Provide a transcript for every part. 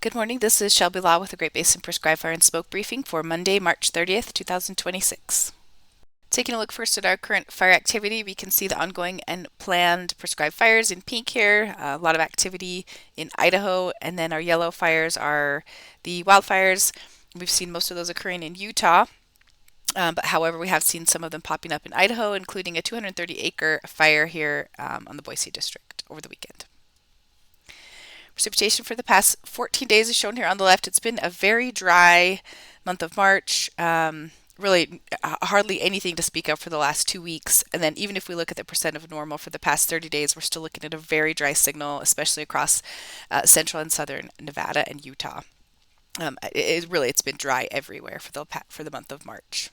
Good morning. This is Shelby Law with the Great Basin Prescribed Fire and Smoke Briefing for Monday, March 30th, 2026. Taking a look first at our current fire activity, we can see the ongoing and planned prescribed fires in pink here. A lot of activity in Idaho, and then our yellow fires are the wildfires. We've seen most of those occurring in Utah. But however, we have seen some of them popping up in Idaho, including a 230-acre fire here on the Boise district over the weekend. Precipitation for the past 14 days is shown here on the left. It's been a very dry month of March. Really hardly anything to speak of for the last 2 weeks. And then even if we look at the percent of normal for the past 30 days, we're still looking at a very dry signal, especially across central and southern Nevada and Utah. It's been dry everywhere for the month of March.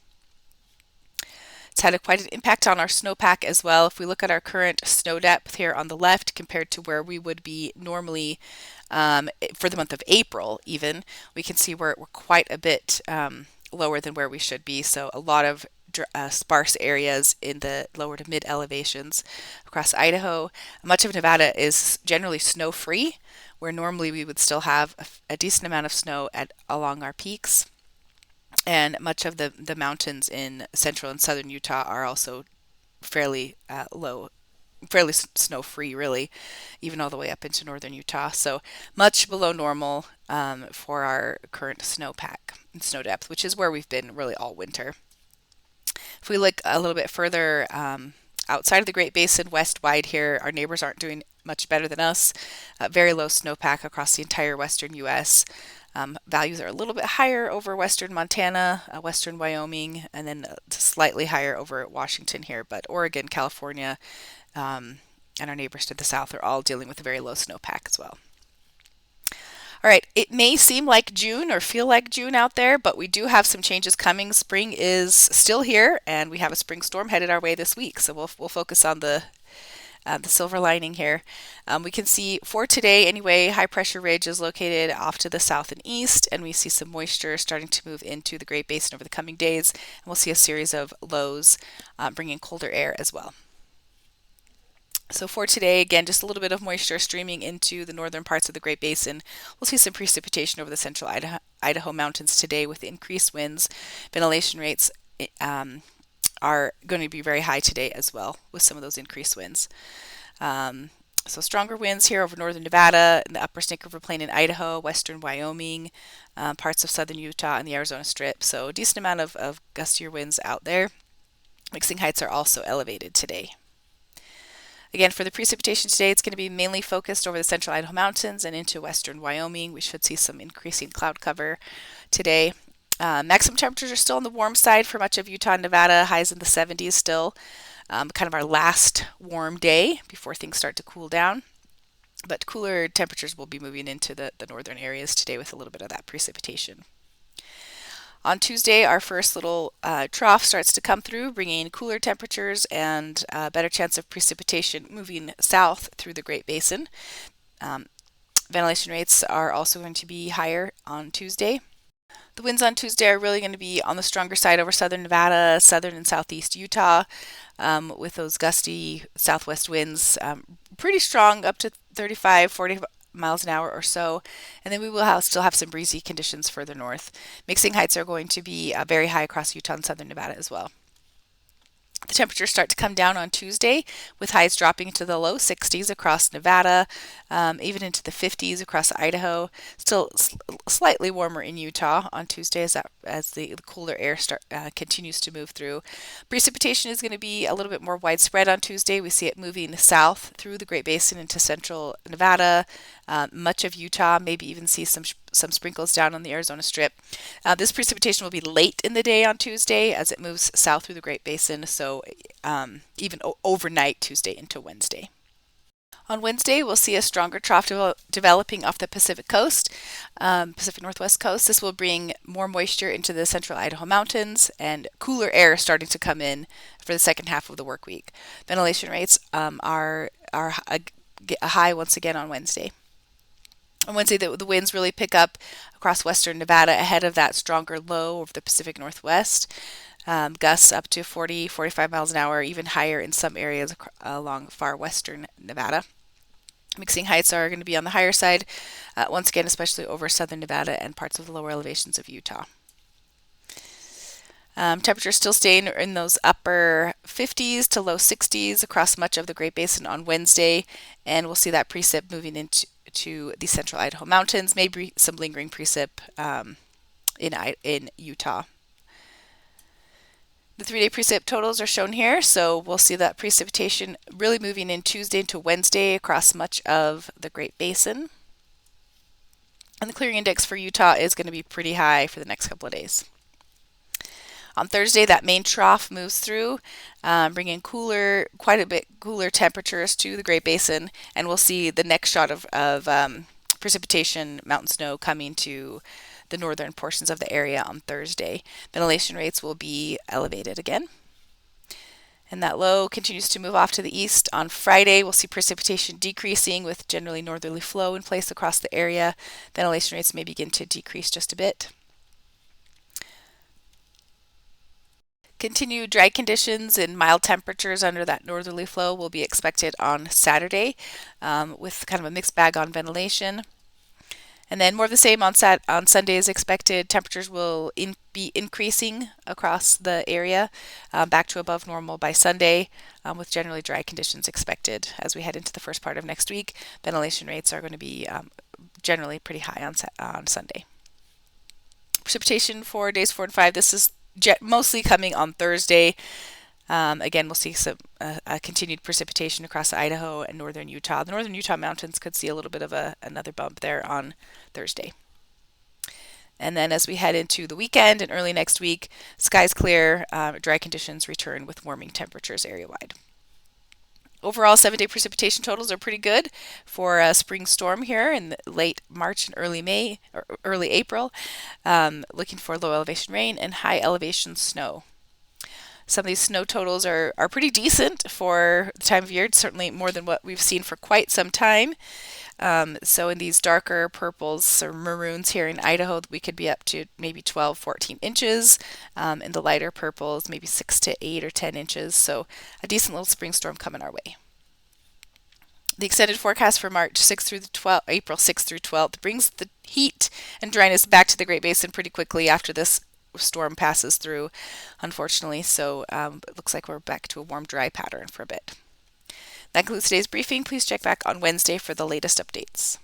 It's had quite an impact on our snowpack as well. If we look at our current snow depth here on the left compared to where we would be normally for the month of April even, we can see we're quite a bit lower than where we should be. So a lot of sparse areas in the lower to mid elevations across Idaho. Much of Nevada is generally snow-free, where normally we would still have a decent amount of snow along our peaks. And much of the mountains in central and southern Utah are also fairly low, fairly snow-free, really, even all the way up into northern Utah. So much below normal for our current snowpack and snow depth, which is where we've been really all winter. If we look a little bit further outside of the Great Basin, west-wide here, our neighbors aren't doing much better than us. Very low snowpack across the entire western U.S. Values are a little bit higher over western Montana, western Wyoming, and then slightly higher over Washington here. But Oregon, California, and our neighbors to the south are all dealing with a very low snowpack as well. All right, it may seem like June or feel like June out there, but we do have some changes coming. Spring is still here, and we have a spring storm headed our way this week. So we'll focus on the silver lining here. We can see for today anyway, high pressure ridge is located off to the south and east, and we see some moisture starting to move into the Great Basin over the coming days. And we'll see a series of lows bringing colder air as well. So for today, again, just a little bit of moisture streaming into the northern parts of the Great Basin. We'll see some precipitation over the central Idaho mountains today with increased winds. Ventilation rates are going to be very high today as well with some of those increased winds. So stronger winds here over northern Nevada, in the upper Snake River Plain in Idaho, western Wyoming, parts of southern Utah, and the Arizona Strip. So a decent amount of gustier winds out there. Mixing heights are also elevated today. Again, for the precipitation today, it's going to be mainly focused over the central Idaho mountains and into western Wyoming. We should see some increasing cloud cover today. Maximum temperatures are still on the warm side for much of Utah and Nevada, highs in the 70s still. Kind of our last warm day before things start to cool down. But cooler temperatures will be moving into the northern areas today with a little bit of that precipitation. On Tuesday, our first little trough starts to come through, bringing cooler temperatures and a better chance of precipitation moving south through the Great Basin. Ventilation rates are also going to be higher on Tuesday. The winds on Tuesday are really going to be on the stronger side over southern Nevada, southern and southeast Utah, with those gusty southwest winds, pretty strong, up to 35, 40 miles an hour or so. And then we will still have some breezy conditions further north. Mixing heights are going to be very high across Utah and southern Nevada as well. The temperatures start to come down on Tuesday, with highs dropping into the low 60s across Nevada, even into the 50s across Idaho. Still slightly warmer in Utah on Tuesday as the cooler air continues to move through. Precipitation is going to be a little bit more widespread on Tuesday. We see it moving south through the Great Basin into central Nevada, much of Utah, maybe even see some sprinkles down on the Arizona Strip. This precipitation will be late in the day on Tuesday as it moves south through the Great Basin, so even overnight Tuesday into Wednesday. On Wednesday, we'll see a stronger trough developing off the Pacific coast, Pacific Northwest coast. This will bring more moisture into the central Idaho mountains and cooler air starting to come in for the second half of the work week. Ventilation rates are a high once again on Wednesday. On Wednesday, the winds really pick up across western Nevada ahead of that stronger low over the Pacific Northwest. Gusts up to 40, 45 miles an hour, even higher in some areas along far western Nevada. Mixing heights are going to be on the higher side, once again, especially over southern Nevada and parts of the lower elevations of Utah. Temperatures still staying in those upper 50s to low 60s across much of the Great Basin on Wednesday, and we'll see that precip moving into the central Idaho mountains, maybe some lingering precip in Utah. The 3-day precip totals are shown here, so we'll see that precipitation really moving in Tuesday into Wednesday across much of the Great Basin. And the clearing index for Utah is going to be pretty high for the next couple of days. On Thursday, that main trough moves through, bringing quite a bit cooler temperatures to the Great Basin, and we'll see the next shot of precipitation, mountain snow coming to the northern portions of the area on Thursday. Ventilation rates will be elevated again. And that low continues to move off to the east. On Friday, we'll see precipitation decreasing with generally northerly flow in place across the area. Ventilation rates may begin to decrease just a bit. Continued dry conditions and mild temperatures under that northerly flow will be expected on Saturday, with kind of a mixed bag on ventilation. And then more of the same on Sunday is expected. Temperatures will be increasing across the area, back to above normal by Sunday, with generally dry conditions expected as we head into the first part of next week. Ventilation rates are going to be generally pretty high on Sunday. Precipitation for days 4 and 5. This is mostly coming on Thursday. Again, we'll see some continued precipitation across Idaho and northern Utah. The northern Utah mountains could see a little bit of another bump there on Thursday. And then as we head into the weekend and early next week, skies clear, dry conditions return with warming temperatures area-wide. Overall, 7-day precipitation totals are pretty good for a spring storm here in late March and early May or early April. Looking for low elevation rain and high elevation snow. Some of these snow totals are pretty decent for the time of year, certainly more than what we've seen for quite some time. So in these darker purples or maroons here in Idaho, we could be up to maybe 12, 14 inches. In the lighter purples, maybe 6 to 8 or 10 inches. So a decent little spring storm coming our way. The extended forecast for March 6th through the 12th, April 6th through 12th brings the heat and dryness back to the Great Basin pretty quickly after this storm passes through, unfortunately. So it looks like we're back to a warm, dry pattern for a bit. That concludes today's briefing. Please check back on Wednesday for the latest updates.